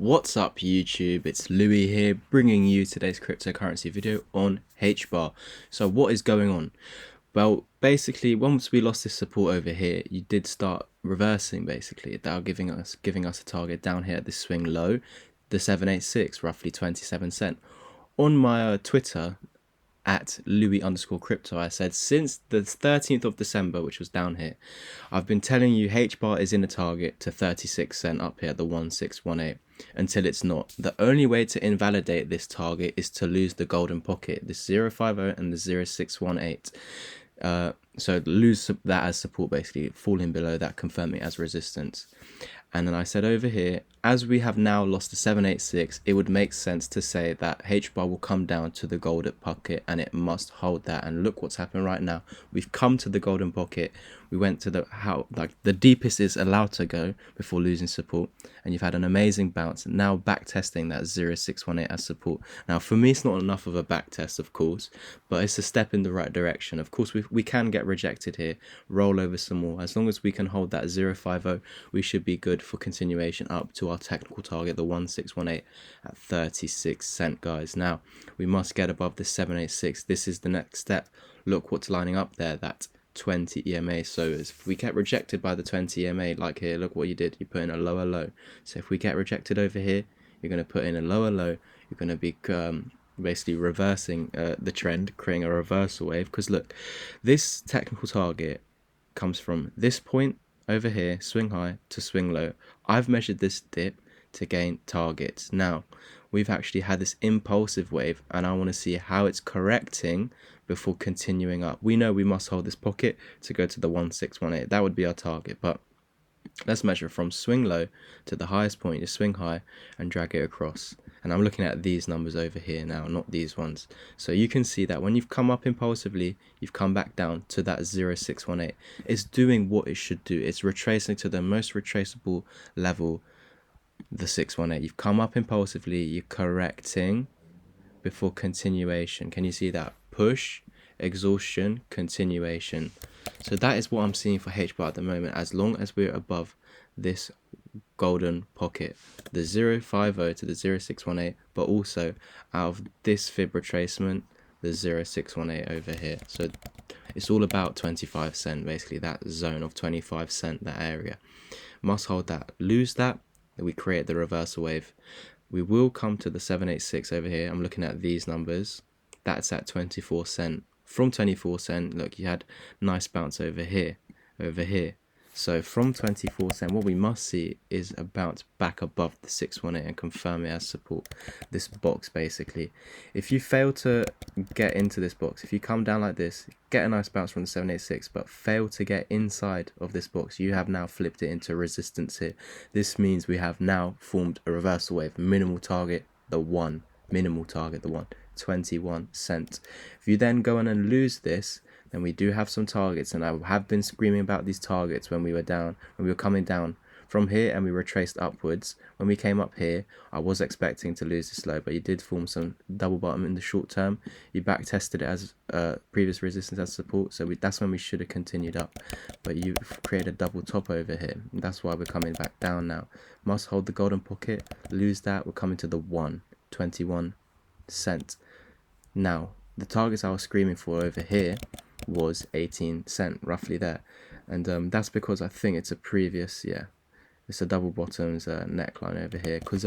What's up YouTube, it's Louis here bringing you today's cryptocurrency video on Hbar. So what is going on? Well, basically once we lost this support over here, you did start reversing basically, that giving us a target down here at this swing low, the 786, roughly 27 cent. On my Twitter, at Louis_crypto, I said since the 13th of December, which was down here, I've been telling you Hbar is in a target to 36 cent up here at the 1618 until it's not. The only way to invalidate this target is to lose the golden pocket, the 050 and the 0618. So lose that as support, basically falling below that, confirming it as resistance. And then I said over here, as we have now lost the 786, it would make sense to say that Hbar will come down to the golden pocket and it must hold that. And look what's happened right now. We've come to the golden pocket. We went to the deepest is allowed to go before losing support. And you've had an amazing bounce. And now back testing that 0618 as support. Now for me, it's not enough of a back test, of course, but it's a step in the right direction. Of course, we can get rejected here, roll over some more. As long as we can hold that 050, we should be good for continuation up to our technical target, the 1618 at 36 cent, guys. Now we must get above the 786. This is the next step. Look what's lining up there, that 20 EMA. So if we get rejected by the 20 EMA, like here, look what you did, you put in a lower low. So if we get rejected over here, you're going to put in a lower low. You're going to be basically reversing the trend, creating a reversal wave, because look, this technical target comes from this point over here, swing high to swing low. I've measured this dip to gain targets. Now we've actually had this impulsive wave and I want to see how it's correcting before continuing up. We know we must hold this pocket to go to the 1618. That would be our target, but let's measure from swing low to the highest point, just swing high and drag it across. And I'm looking at these numbers over here now, not these ones. So you can see that when you've come up impulsively, you've come back down to that 0618. It's doing what it should do. It's retracing to the most retraceable level, the 618. You've come up impulsively, you're correcting before continuation. Can you see that? Push, exhaustion, continuation. So that is what I'm seeing for Hbar at the moment, as long as we're above this golden pocket, the 050 to the 0618, but also out of this fib retracement, the 0618 over here. So it's all about 25 cent, basically that zone of 25 cent, that area. Must hold that. Lose that, then we create the reversal wave. We will come to the 786 over here. I'm looking at these numbers. That's at 24 cent. From 24 cent, look, you had nice bounce over here. So from 24 cent, what we must see is a bounce back above the 618 and confirm it as support. This box, basically. If you fail to get into this box, if you come down like this, get a nice bounce from the 786, but fail to get inside of this box, you have now flipped it into resistance here. This means we have now formed a reversal wave. Minimal target, the 1. Minimal target, the 1. 21 cent. If you then go on and lose this, then we do have some targets, and I have been screaming about these targets when we were coming down from here and we retraced upwards. When we came up here, I was expecting to lose this low, but you did form some double bottom in the short term. You back tested it as previous resistance as support, so that's when we should have continued up, but you created a double top over here, and that's why we're coming back down now. Must hold the golden pocket, lose that, we're coming to the 21 cent. Now the targets I was screaming for over here was 18 cent, roughly there, and that's because I think it's a previous, it's a double bottoms neckline over here, because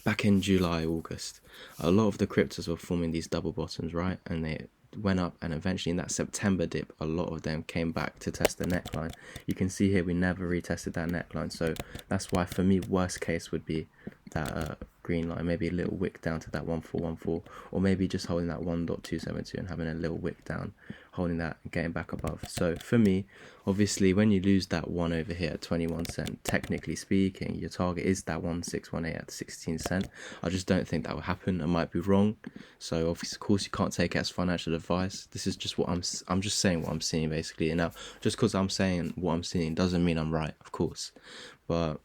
back in July, August, a lot of the cryptos were forming these double bottoms, right, and they went up, and eventually in that September dip, a lot of them came back to test the neckline. You can see here we never retested that neckline, so that's why for me worst case would be that green line, maybe a little wick down to that 1414, or maybe just holding that 1.272 and having a little wick down, holding that and getting back above. So for me, obviously when you lose that 1 over here at 21 cent, technically speaking your target is that 1618 at 16 cent. I just don't think that will happen. I might be wrong, so of course you can't take it as financial advice. This is just what I'm just saying what I'm seeing, basically. And now just because I'm saying what I'm seeing doesn't mean I'm right, of course, but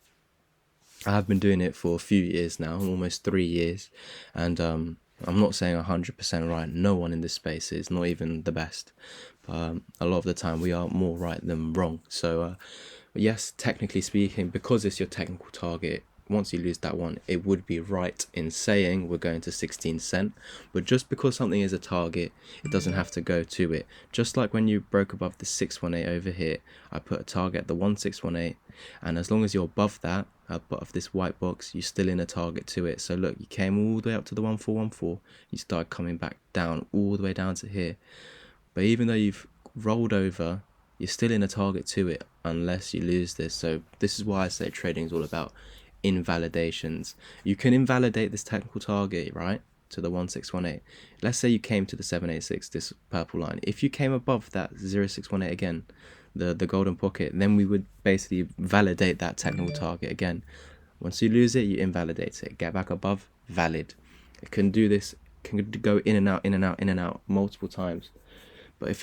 I have been doing it for a few years now, almost 3 years, and I'm not saying 100% right. No one in this space is, not even the best, but a lot of the time we are more right than wrong. So yes, technically speaking, because it's your technical target, once you lose that one, it would be right in saying we're going to 16 cent. But just because something is a target, it doesn't have to go to it. Just like when you broke above the 618 over here, I put a target at the 1618, and as long as you're above that, above this white box, you're still in a target to it. So look, you came all the way up to the 1414, you started coming back down all the way down to here. But even though you've rolled over, you're still in a target to it unless you lose this. So this is why I say trading is all about invalidations. You can invalidate this technical target, right, to the 1618. Let's say you came to the 786, this purple line. If you came above that 0618 again, the golden pocket, then we would basically validate that technical target again. Once you lose it, you invalidate it. Get back above, valid. It can do this, can go in and out, in and out, in and out multiple times. But if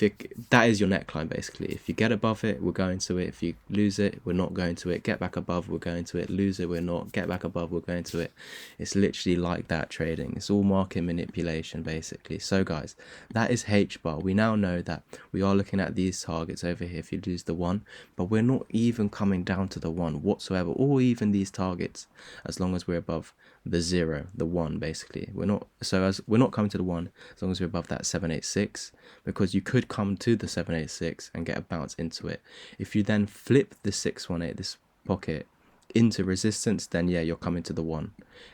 that is your neckline basically. If you get above it, we're going to it. If you lose it, we're not going to it. Get back above, we're going to it. Lose it, we're not. Get back above, we're going to it. It's literally like that trading. It's all market manipulation basically. So guys, that is HBAR. We now know that we are looking at these targets over here if you lose the 1, but we're not even coming down to the 1 whatsoever, or even these targets, as long as we're above the 0, the 1 basically. We're not coming to the 1 as long as we're above that 786, because you could come to the 786 and get a bounce into it. If you then flip the 618, this pocket, into resistance, then yeah, you're coming to the 1.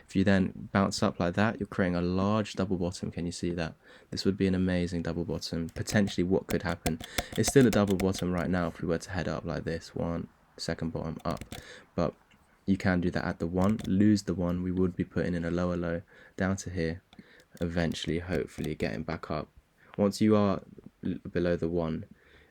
If you then bounce up like that, you're creating a large double bottom. Can you see that? This would be an amazing double bottom. Potentially what could happen, it's still a double bottom right now if we were to head up like this, 1 second bottom up, but you can do that at the 1. Lose the 1, we would be putting in a lower low down to here, eventually hopefully getting back up. Once you are below the 1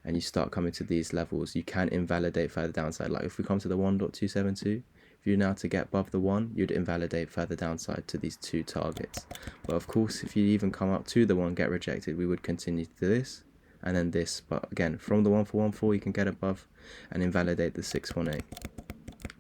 and you start coming to these levels, you can invalidate further downside. Like if we come to the 1.272, if you're now to get above the 1, you'd invalidate further downside to these 2 targets. But of course, if you even come up to the 1, get rejected, we would continue to do this and then this. But again, from the 1414, you can get above and invalidate the 618.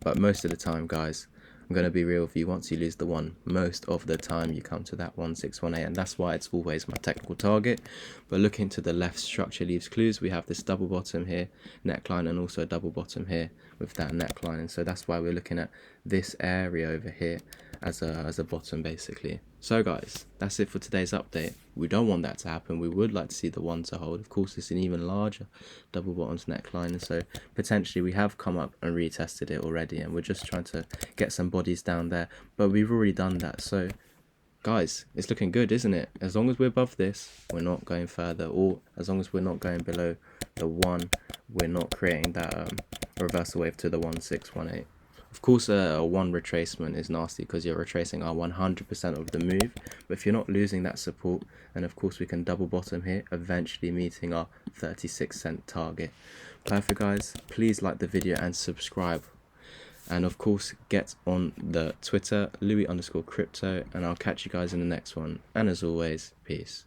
But most of the time, guys, I'm going to be real with you, once you lose the 1, most of the time you come to that 1618, and that's why it's always my technical target. But looking to the left, structure leaves clues. We have this double bottom here, neckline, and also a double bottom here with that neckline, and so that's why we're looking at this area over here as a bottom basically. So guys, that's it for today's update. We don't want that to happen. We would like to see the 1 to hold. Of course, it's an even larger double bottoms neckline, and so potentially we have come up and retested it already, and we're just trying to get some bodies down there, but we've already done that. So guys, it's looking good, isn't it? As long as we're above this, we're not going further, or as long as we're not going below the 1, we're not creating that reversal wave to the 1618. Of course, a 1 retracement is nasty because you're retracing our 100% of the move, but if you're not losing that support, then of course we can double bottom here, eventually meeting our 36 cent target. Perfect guys, please like the video and subscribe, and of course get on the Twitter, Louis_crypto, and I'll catch you guys in the next one, and as always, peace.